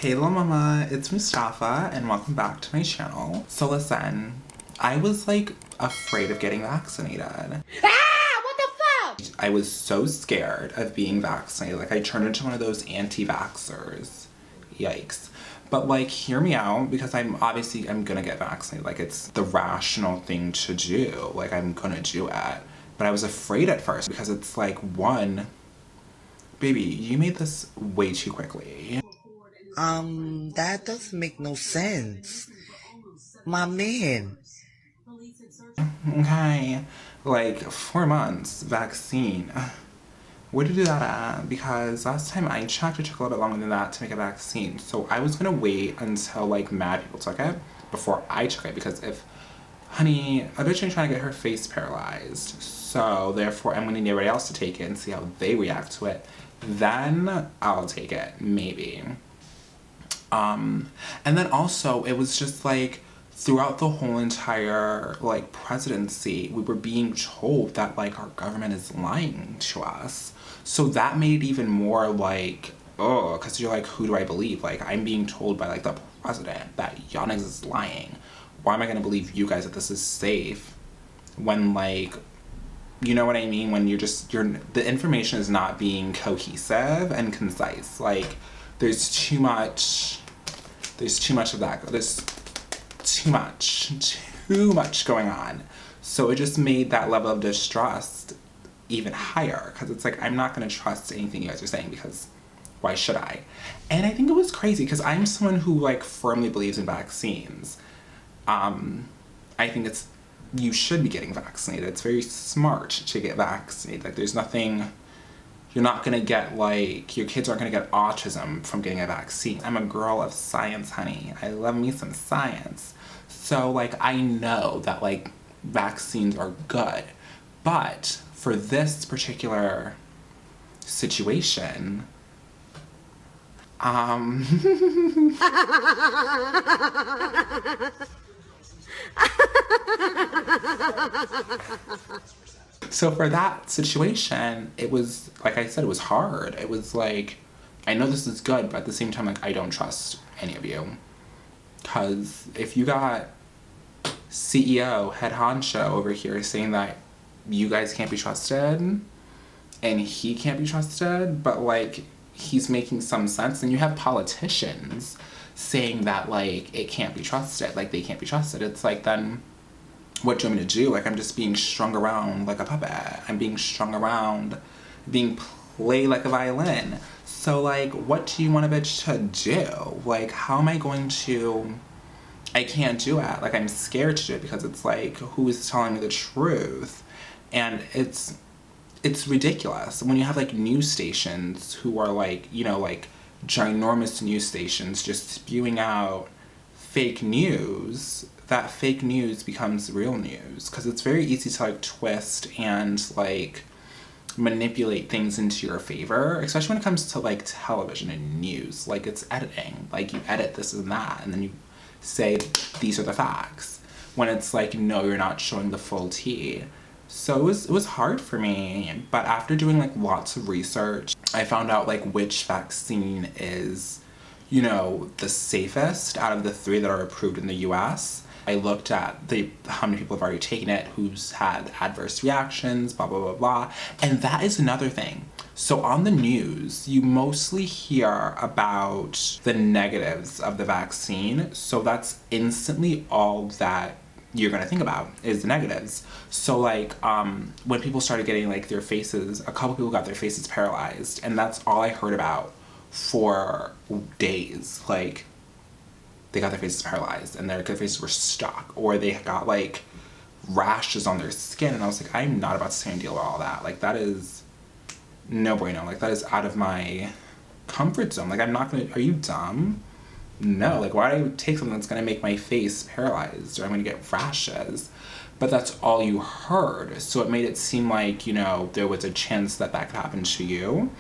Hey little mama, it's Mustafa and welcome back to my channel. So listen, I was like afraid of getting vaccinated. What the fuck? I was so scared of being vaccinated. Like I turned into one of those anti-vaxxers. Yikes. But like, hear me out, because I'm gonna get vaccinated. Like it's the rational thing to do. Like I'm gonna do it. But I was afraid at first because it's like, one, baby, you made this way too quickly. That doesn't make no sense. My man. Okay, like 4 months vaccine. Where to do that at? Because last time I checked, it took a little bit longer than that to make a vaccine. So I was gonna wait until like mad people took it before I took it, because if, honey, a bitch ain't trying to get her face paralyzed. So therefore I'm gonna need everybody else to take it and see how they react to it. Then I'll take it, maybe. And then also it was just like, throughout the whole entire like presidency, we were being told that like our government is lying to us. So that made it even more like, oh, because you're like, who do I believe? Like I'm being told by like the president that y'all niggas is lying. Why am I gonna believe you guys that this is safe when, like, you know what I mean? When the information is not being cohesive and concise. Like there's too much of that. There's too much going on. So it just made that level of distrust even higher, because it's like, I'm not going to trust anything you guys are saying, because why should I? And I think it was crazy because I'm someone who like firmly believes in vaccines. I think you should be getting vaccinated. It's very smart to get vaccinated. Like there's nothing, you're not gonna get like, your kids aren't gonna get autism from getting a vaccine. I'm a girl of science, honey. I love me some science. So like, I know that like vaccines are good, but for this particular situation, so for that situation, it was, like I said, it was hard. It was like, I know this is good, but at the same time, like, I don't trust any of you. Because if you got CEO, head honcho over here saying that you guys can't be trusted, and he can't be trusted, but like, he's making some sense, and you have politicians saying that like, it can't be trusted, like they can't be trusted, it's like, then what do you want me to do? Like, I'm just being strung around like a puppet. I'm being strung around, being played like a violin. So like, what do you want a bitch to do? Like, how am I going to, I can't do it. Like, I'm scared to do it because it's like, who's telling me the truth? And it's ridiculous when you have like news stations who are like, you know, like ginormous news stations just spewing out fake news. That fake news becomes real news, because it's very easy to like twist and like manipulate things into your favor, especially when it comes to like television and news. Like, it's editing. Like, you edit this and that, and then you say these are the facts, when it's like, no, you're not showing the full tea. So it was hard for me, but after doing like lots of research, I found out like which vaccine is, you know, the safest out of the 3 that are approved in the US. I looked at how many people have already taken it, who's had adverse reactions, blah, blah, blah, blah. And that is another thing. So on the news, you mostly hear about the negatives of the vaccine. So that's instantly all that you're gonna think about is the negatives. So like, when people started getting like their faces, a couple people got their faces paralyzed, and that's all I heard about for days. Like, they got their faces paralyzed and their faces were stuck, or they got like rashes on their skin, and I was like, I'm not about to sit and deal with all that. Like, that is no bueno. Like, that is out of my comfort zone. Like, I'm not gonna, are you dumb? No, like, why do I take something that's gonna make my face paralyzed, or I'm gonna get rashes? But that's all you heard. So it made it seem like, you know, there was a chance that that could happen to you.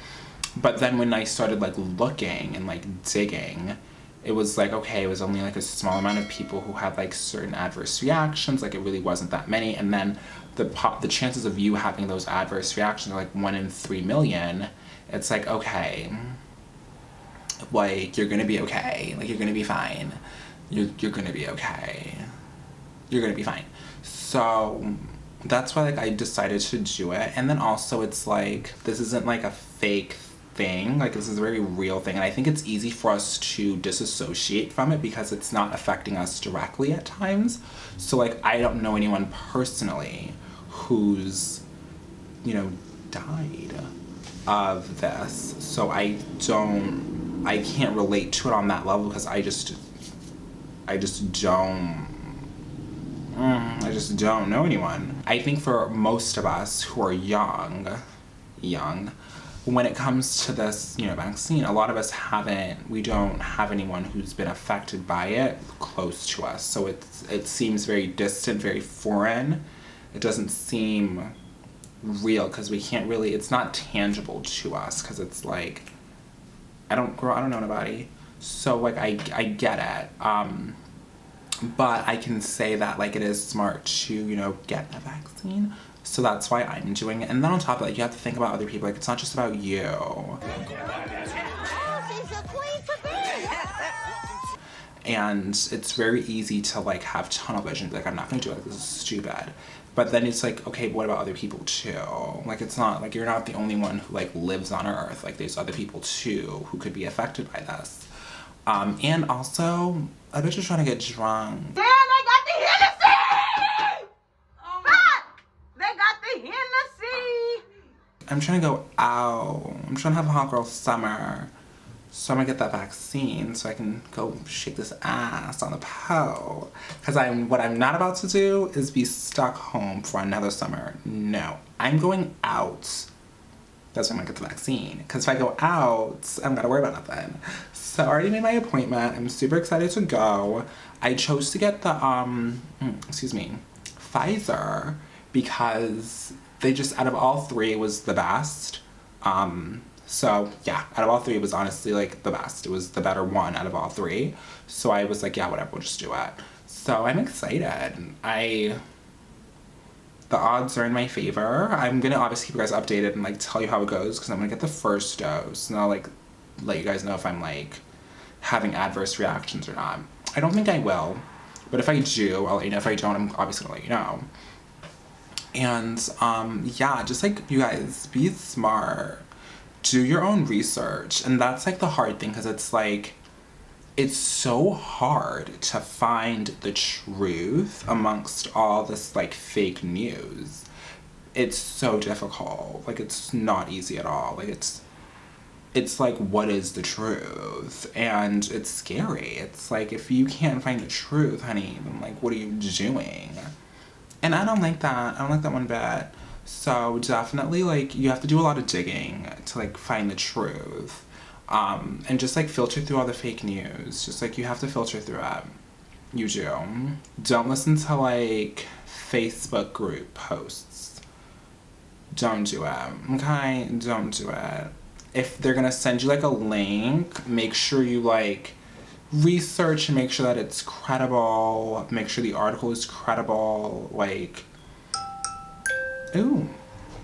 But then when I started like looking and like digging, it was like, okay, it was only like a small amount of people who had like certain adverse reactions. Like, it really wasn't that many. And then the chances of you having those adverse reactions are like 1 in 3 million. It's like, okay, like, you're gonna be okay. Like, you're gonna be fine. You're gonna be okay. You're gonna be fine. So that's why, like, I decided to do it. And then also it's like, this isn't like a fake thing. Like, this is a very real thing. And I think it's easy for us to disassociate from it because it's not affecting us directly at times. So, like, I don't know anyone personally who's, you know, died of this. So I can't relate to it on that level because I just don't know anyone. I think for most of us who are young, when it comes to this, you know, vaccine, a lot of us we don't have anyone who's been affected by it close to us. So it seems very distant, very foreign. It doesn't seem real because we can't really, it's not tangible to us because it's like, I don't know nobody. So, like, I get it. But I can say that, like, it is smart to, you know, get a vaccine. So that's why I'm doing it. And then on top of that, you have to think about other people. Like, it's not just about you. And it's very easy to, like, have tunnel vision. Like, I'm not gonna do it. Like, this is stupid. But then it's like, okay, but what about other people too? Like, it's not, like, you're not the only one who, like, lives on Earth. Like, there's other people too who could be affected by this. And also, a bitch is trying to get drunk. Damn, they got the Hennessy! Fuck! They got the Hennessy! I'm trying to go out. I'm trying to have a hot girl summer. So I'm gonna get that vaccine so I can go shake this ass on the pole. Because what I'm not about to do is be stuck home for another summer. No, I'm going out. That's why I'm gonna get the vaccine. Because if I go out, I'm gonna worry about nothing. So I already made my appointment. I'm super excited to go. I chose to get the, Pfizer because they just, out of all three, it was the best. So yeah, out of all three, it was honestly, like, the best. It was the better one out of all three. So I was like, yeah, whatever, we'll just do it. So I'm excited. The odds are in my favor. I'm gonna obviously keep you guys updated and, like, tell you how it goes because I'm gonna get the first dose and I'll, like, let you guys know if I'm, like, having adverse reactions or not. I don't think I will, but if I do, I'll let you know. If I don't, I'm obviously gonna let you know. And yeah, just, like, you guys, be smart. Do your own research. And that's, like, the hard thing because it's like, it's so hard to find the truth amongst all this, like, fake news. It's so difficult. Like, it's not easy at all. Like, it's like, what is the truth? And it's scary. It's like, if you can't find the truth, honey, then, like, what are you doing? And I don't like that. I don't like that one bit. So definitely, like, you have to do a lot of digging to, like, find the truth. And just, like, filter through all the fake news. Just, like, you have to filter through it. You do. Don't listen to, like, Facebook group posts. Don't do it. Okay? Don't do it. If they're gonna send you, like, a link, make sure you, like, research and make sure that it's credible. Make sure the article is credible. Like, ooh,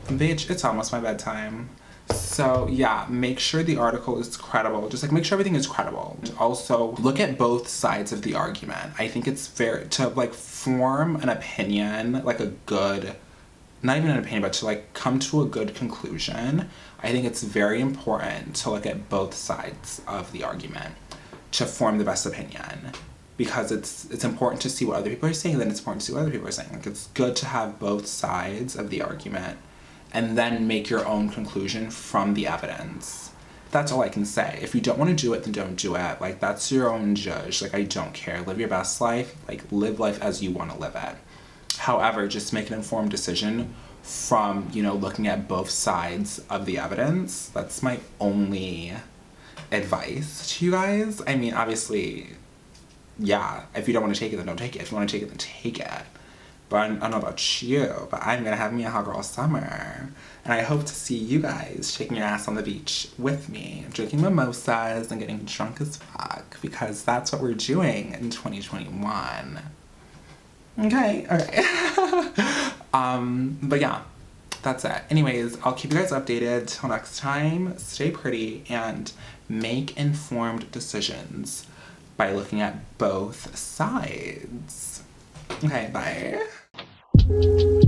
bitch, it's almost my bedtime. So yeah, make sure the article is credible. Just, like, make sure everything is credible. Also, look at both sides of the argument. I think it's fair to, like, form an opinion, like, a good, not even an opinion, but to, like, come to a good conclusion. I think it's very important to look at both sides of the argument to form the best opinion. Because it's important to see what other people are saying, then it's important to see what other people are saying. Like, it's good to have both sides of the argument and then make your own conclusion from the evidence. That's all I can say. If you don't want to do it, then don't do it. Like, that's your own judge. Like, I don't care. Live your best life. Like, live life as you want to live it. However, just make an informed decision from, you know, looking at both sides of the evidence. That's my only advice to you guys. I mean, obviously, yeah, if you don't want to take it, then don't take it. If you want to take it, then take it. But I don't know about you, but I'm gonna have me a hot girl summer. And I hope to see you guys shaking your ass on the beach with me, drinking mimosas and getting drunk as fuck, because that's what we're doing in 2021. Okay. But yeah, that's it. Anyways, I'll keep you guys updated till next time. Stay pretty and Make informed decisions by looking at both sides. Okay, bye.